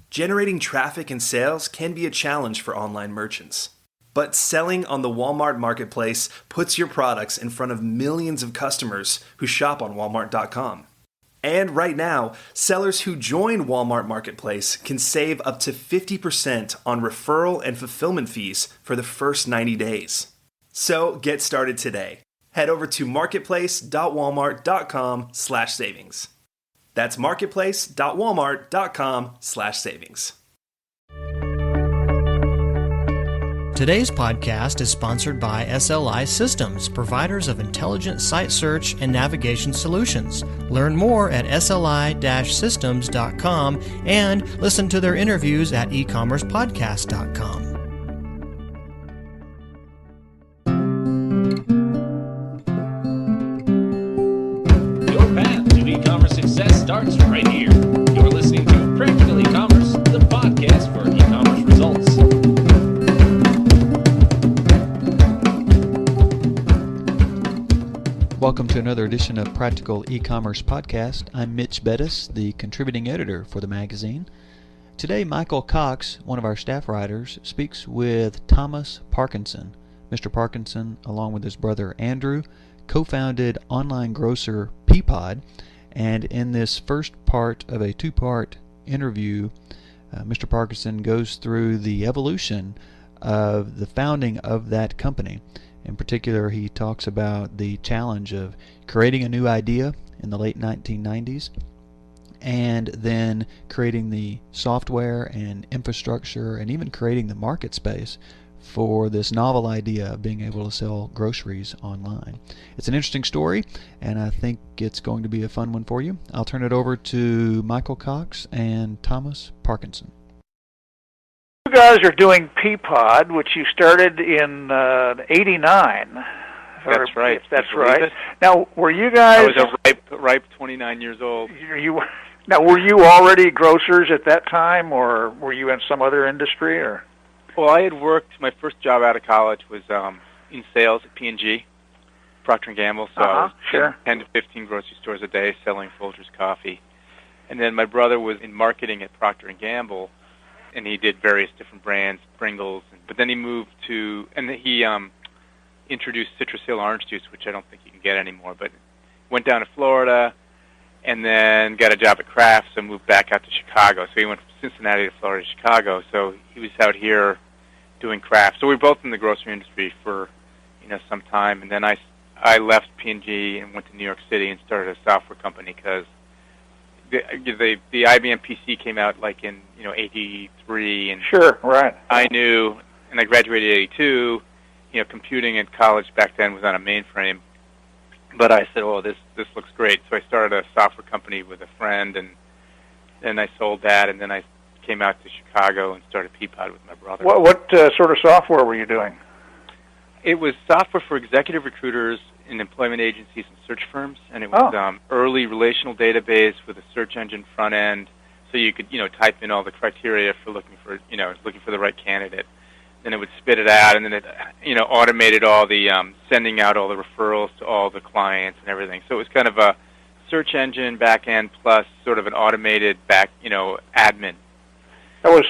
Generating traffic and sales can be a challenge for online merchants. But selling on the Walmart Marketplace puts your products in front of millions of customers who shop on Walmart.com. And right now, sellers who join Walmart Marketplace can save up to 50% on referral and fulfillment fees for the first 90 days. So get started today. Head over to marketplace.walmart.com/savings. That's marketplace.walmart.com/savings. Today's podcast is sponsored by SLI Systems, providers of intelligent site search and navigation solutions. Learn more at sli-systems.com and listen to their interviews at ecommercepodcast.com. Your path to e-commerce success starts right here. You're listening to Practical E-commerce, the podcast for e-commerce results. Welcome to another edition of Practical E-commerce Podcast. I'm Mitch Bettis, the contributing editor for the magazine. Today, Michael Cox, one of our staff writers, speaks with Thomas Parkinson. Mr. Parkinson, along with his brother Andrew, co-founded online grocer it.Peapod, and in this first part of a two-part interview, Mr. Parkinson goes through the evolution of the founding of that company. In particular, he talks about the challenge of creating a new idea in the late 1990s and then creating the software and infrastructure and even creating the market space for this novel idea of being able to sell groceries online. It's an interesting story, and I think it's going to be a fun one for you. I'll turn it over to Michael Cox and Thomas Parkinson. You guys are doing it.Peapod, which you started in '89. That's right. That's right. Now, were you guys? I was a ripe 29 years old. Now, were you already grocers at that time, or were you in some other industry, or? Well, I had worked. My first job out of college was in sales at P&G, Procter & Gamble. So I was sure. 10 to 15 grocery stores a day selling Folgers coffee. And then my brother was in marketing at Procter & Gamble, and he did various different brands, Pringles. But then he moved to, and he introduced citrus hill orange juice, which I don't think you can get anymore. But went down to Florida, and then got a job at Kraft, so moved back out to Chicago. So he went from Cincinnati to Florida to Chicago. So he was out here doing Kraft. So we were both in the grocery industry for some time. And then I left P&G and went to New York City and started a software company because the IBM PC came out like in 83, and sure, right. I knew, and I graduated in '82. Computing at college back then was on a mainframe, but I said, "Oh, this looks great." So I started a software company with a friend, and then I sold that, and then I came out to Chicago and started it.Peapod with my brother. What sort of software were you doing? It was software for executive recruiters in employment agencies and search firms, and it was early relational database with a search engine front end, so you could type in all the criteria for looking for the right candidate. Then it would spit it out, and then it automated all the sending out all the referrals to all the clients and everything. So it was kind of a search engine back end plus sort of an automated back admin. That was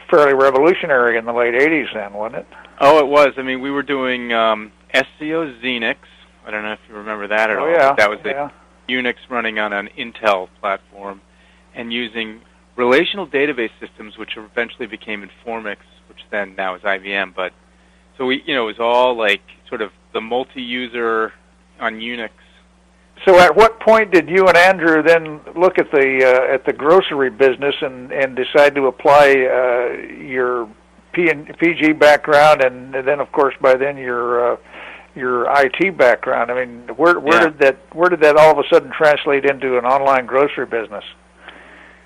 fairly revolutionary in the late '80s, then, wasn't it? Oh, it was. I mean, we were doing SEO Xenix. I don't know if you remember that at all. Yeah. That was the Unix running on an Intel platform and using relational database systems, which eventually became Informix, which then now is IBM. But so it was all like sort of the multi-user on Unix. So at what point did you and Andrew then look at the grocery business and decide to apply your PG background and then, of course, by then your IT background? I mean, where did that all of a sudden translate into an online grocery business?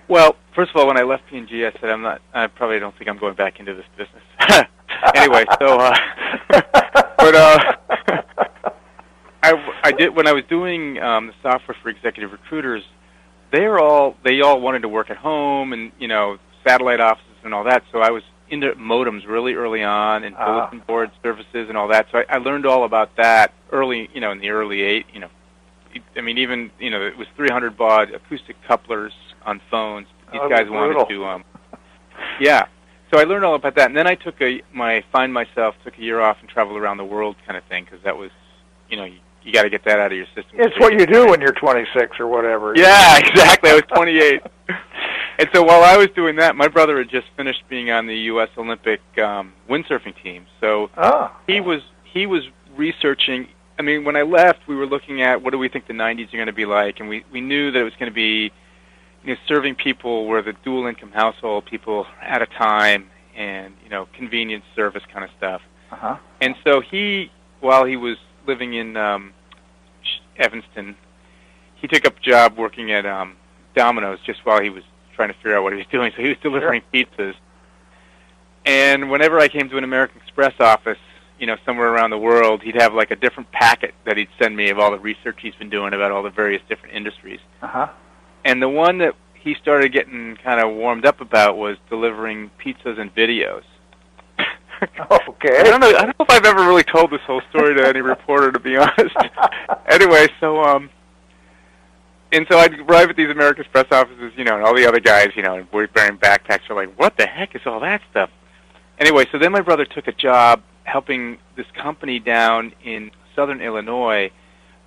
Well, first of all, when I left P&G, I said I probably don't think I'm going back into this business. Anyway, so I did when I was doing the software for executive recruiters. They all wanted to work at home and satellite offices and all that. So I was into modems really early on and bulletin board services and all that. So I learned all about that early, in the early it was 300 baud acoustic couplers on phones. These guys wanted to Yeah. So I learned all about that, and then I took a year off and traveled around the world kind of thing, because that was, you got to get that out of your system. It's what you do when you're 26 or whatever. Yeah, exactly. I was 28. And so while I was doing that, my brother had just finished being on the U.S. Olympic windsurfing team. So he was researching. I mean, when I left, we were looking at what do we think the 90s are going to be like, and we knew that it was going to be, serving people where the dual income household, people at a time, and convenience service kind of stuff. Uh-huh. And so while he was living in Evanston, he took up a job working at Domino's just while he was trying to figure out what he was doing. So he was delivering pizzas. And whenever I came to an American Express office, somewhere around the world, he'd have like a different packet that he'd send me of all the research he's been doing about all the various different industries. Uh-huh. And the one that he started getting kind of warmed up about was delivering pizzas and videos. Okay. I don't know if I've ever really told this whole story to any reporter, to be honest. Anyway, so I'd arrive at these American Express offices, and all the other guys, wearing backpacks are like, what the heck is all that stuff? Anyway, so then my brother took a job helping this company down in southern Illinois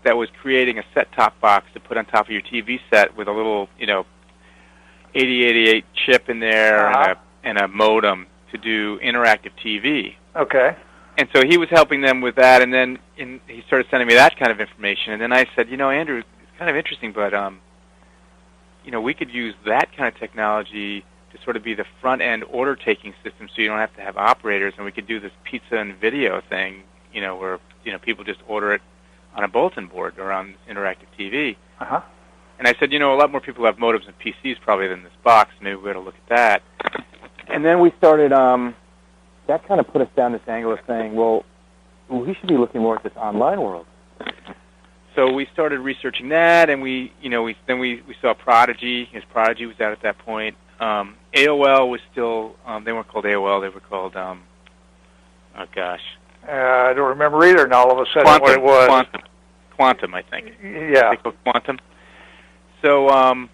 that was creating a set-top box to put on top of your TV set with a little, 8088 chip in there and a modem to do interactive TV. Okay. And so he was helping them with that, and then he started sending me that kind of information. And then I said, Andrew, it's kind of interesting, but we could use that kind of technology to sort of be the front-end order-taking system, so you don't have to have operators, and we could do this pizza and video thing, where people just order it on a bulletin board or on interactive TV. Uh-huh. And I said, a lot more people have modems and PCs probably than this box. Maybe we ought to look at that. And then we started, that kind of put us down this angle of saying, well, we should be looking more at this online world. So we started researching that, and we saw Prodigy, because Prodigy was out at that point. AOL was still, they weren't called AOL, they were called, I don't remember either, and all of a sudden what it was. Quantum, I think. Yeah. They called Quantum. So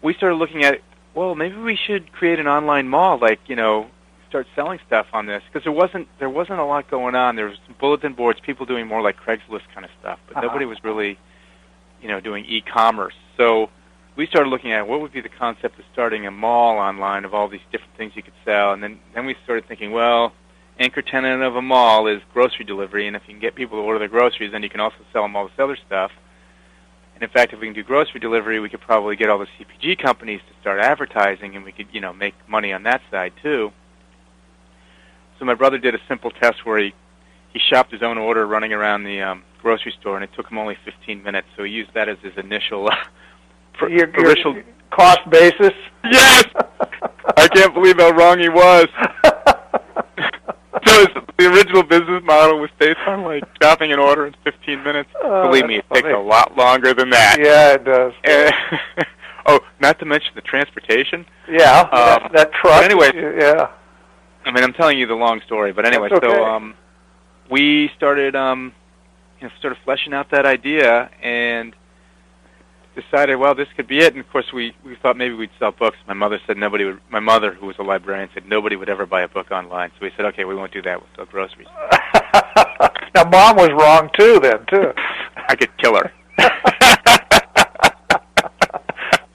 we started looking at, well, maybe we should create an online mall, start selling stuff on this, because there wasn't a lot going on. There was some bulletin boards, people doing more like Craigslist kind of stuff, but nobody was really, doing e-commerce. So we started looking at what would be the concept of starting a mall online of all these different things you could sell, and then we started thinking, well, anchor tenant of a mall is grocery delivery, and if you can get people to order their groceries, then you can also sell them all this other stuff. And in fact, if we can do grocery delivery, we could probably get all the CPG companies to start advertising, and we could, make money on that side too. So my brother did a simple test where he shopped his own order running around the grocery store, and it took him only 15 minutes. So he used that as his initial your cost basis. Yes, I can't believe how wrong he was. So the original business model was based on shopping an order in 15 minutes. Believe me, it takes a lot longer than that. Yeah, it does. Not to mention the transportation. Yeah, that truck. Anyway, yeah. I mean, I'm telling you the long story, but anyway, okay. So we started, sort of fleshing out that idea and decided, well, this could be it. And of course, we thought maybe we'd sell books. My mother, who was a librarian, said nobody would ever buy a book online. So we said, okay, we won't do that. We'll sell groceries. Now, Mom was wrong too. I could kill her.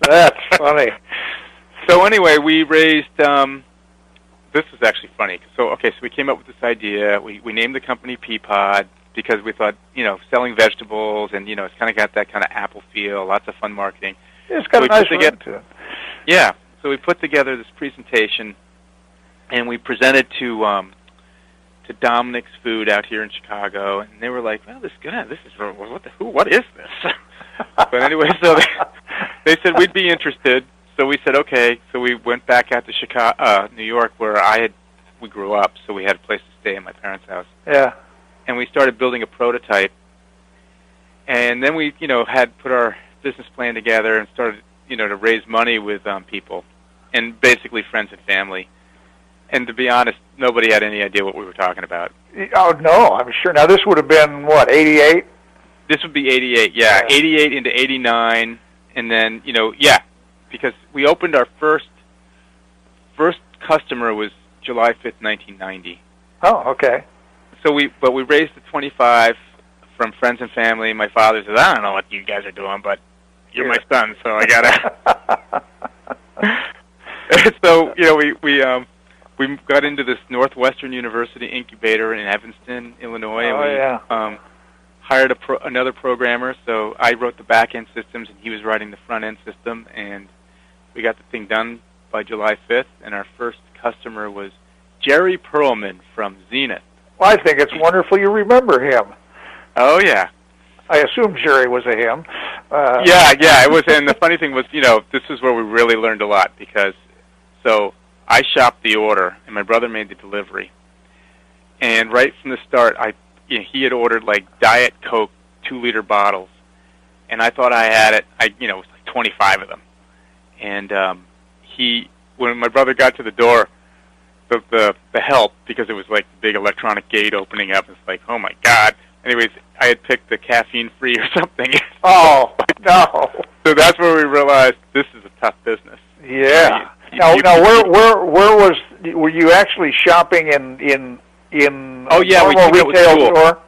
That's funny. So anyway, we raised. This is actually funny. So we came up with this idea. We named the company it.Peapod because we thought, selling vegetables and, it's kind of got that kind of Apple feel, lots of fun marketing. It's got a nice ring to it. Yeah. So we put together this presentation, and we presented to Dominic's Food out here in Chicago, and they were like, well, this is what is this? But anyway, so they said we'd be interested. So we said, okay. So we went back out to New York, where we grew up, so we had a place to stay in my parents' house. Yeah. And we started building a prototype. And then we, had put our business plan together and started, to raise money with people, and basically friends and family. And to be honest, nobody had any idea what we were talking about. Oh, no, I'm sure. Now, this would have been, what, 88? This would be 88, yeah. 88 into 89, and then, because we opened our first customer was July 5th, 1990. Oh, okay. So we raised the 25 from friends and family. My father says, I don't know what you guys are doing, but you're my son, so I gotta. So we got into this Northwestern University incubator in Evanston, Illinois. And we hired another programmer. So I wrote the back end systems, and he was writing the front end system, and we got the thing done by July 5th. And our first customer was Jerry Perlman from Zenith. Well, I think it's wonderful you remember him. Oh yeah. I assume Jerry was a him. Yeah, it was. And the funny thing was, this is where we really learned a lot, because so I shopped the order, and my brother made the delivery. And right from the start, he had ordered like Diet Coke 2-liter bottles, and I thought I had it. It was like 25 of them. And when my brother got to the door, the help, because it was like the big electronic gate opening up, it's like, oh my God. Anyways, I had picked the caffeine-free or something. Oh, no. So that's where we realized this is a tough business. Yeah. Now, were you actually shopping in oh yeah, normal retail store?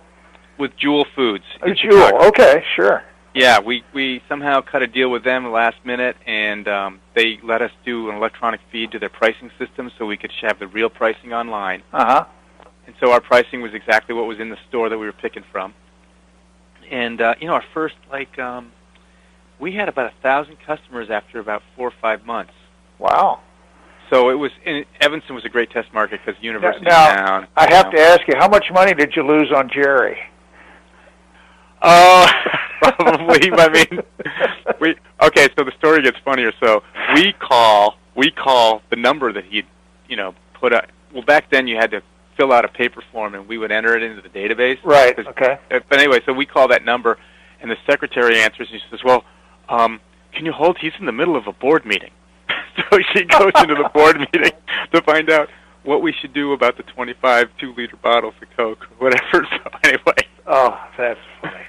With Jewel Foods. Jewel, okay, sure. Yeah, we somehow cut a deal with them last minute, and they let us do an electronic feed to their pricing system, so we could have the real pricing online. Uh-huh. And so our pricing was exactly what was in the store that we were picking from. And our first we had about 1,000 customers after about 4 or 5 months. Wow. So Evanston was a great test market because university now, I have to ask you, how much money did you lose on Jerry? Probably. I mean, okay. So the story gets funnier. So we call the number that he'd put up. Well, back then you had to fill out a paper form, and we would enter it into the database. Right. Okay. But anyway, so we call that number, and the secretary answers, and she says, "Well, can you hold? He's in the middle of a board meeting." So she goes into the board meeting to find out what we should do about the 25 2-liter bottles of Coke, whatever. So anyway. Oh, that's funny.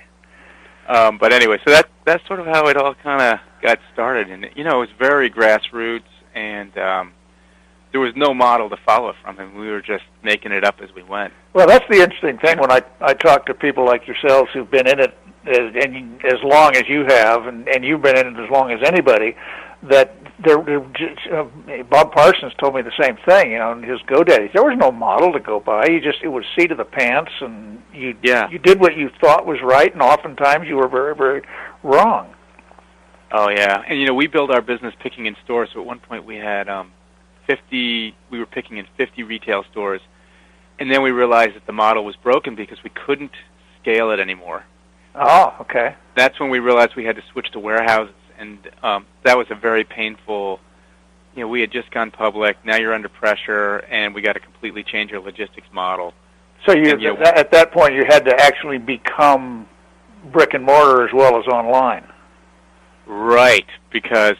But anyway, so that's sort of how it all kind of got started, and it was very grassroots, and there was no model to follow from him. We were just making it up as we went. Well, that's the interesting thing when I talk to people like yourselves who've been in it as long as you have, and you've been in it as long as anybody, that Bob Parsons told me the same thing, in his GoDaddy. There was no model to go by. It was seat of the pants, and you did what you thought was right, and oftentimes you were very, very wrong. Oh, yeah. And, we built our business picking in stores, so at one point we had 50, we were picking in 50 retail stores, and then we realized that the model was broken because we couldn't scale it anymore. Oh, okay. That's when we realized we had to switch to warehouses, and that was a very painful, we had just gone public, now you're under pressure, and we got to completely change our logistics model. So at that point you had to actually become brick and mortar as well as online. Right, because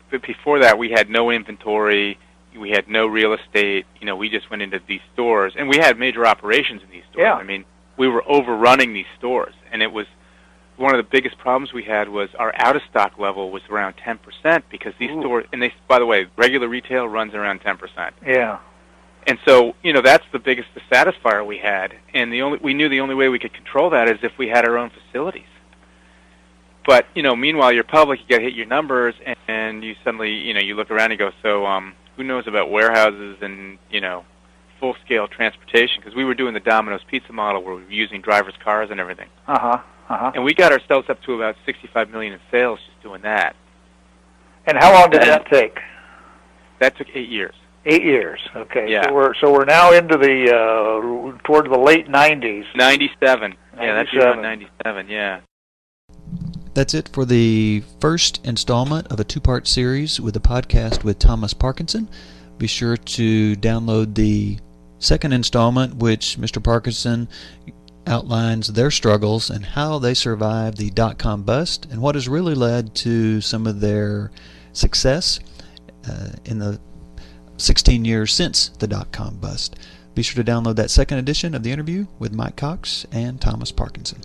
before that we had no inventory, we had no real estate, we just went into these stores, and we had major operations in these stores. Yeah. I mean, we were overrunning these stores, and it was one of the biggest problems we had was our out-of-stock level was around 10% because these stores, and by the way, regular retail runs around 10%. Yeah. And so, that's the biggest dissatisfier we had, and we knew the only way we could control that is if we had our own facilities. But, meanwhile, you're public, you got to hit your numbers, and you suddenly, you look around and go, so who knows about warehouses and, full-scale transportation? Because we were doing the Domino's Pizza model where we were using driver's cars and everything. Uh-huh. Uh-huh. And we got ourselves up to about $65 million in sales just doing that. And how long did that take? That took 8 years. 8 years. Okay. Yeah. So we're now into the toward the late 90s. 97. Yeah, that's around 97. Yeah. That's it for the first installment of a 2-part series with the podcast with Thomas Parkinson. Be sure to download the second installment, which Mr. Parkinson outlines their struggles and how they survived the dot-com bust and what has really led to some of their success in the 16 years since the dot-com bust. Be sure to download that second edition of the interview with Mike Cox and Thomas Parkinson.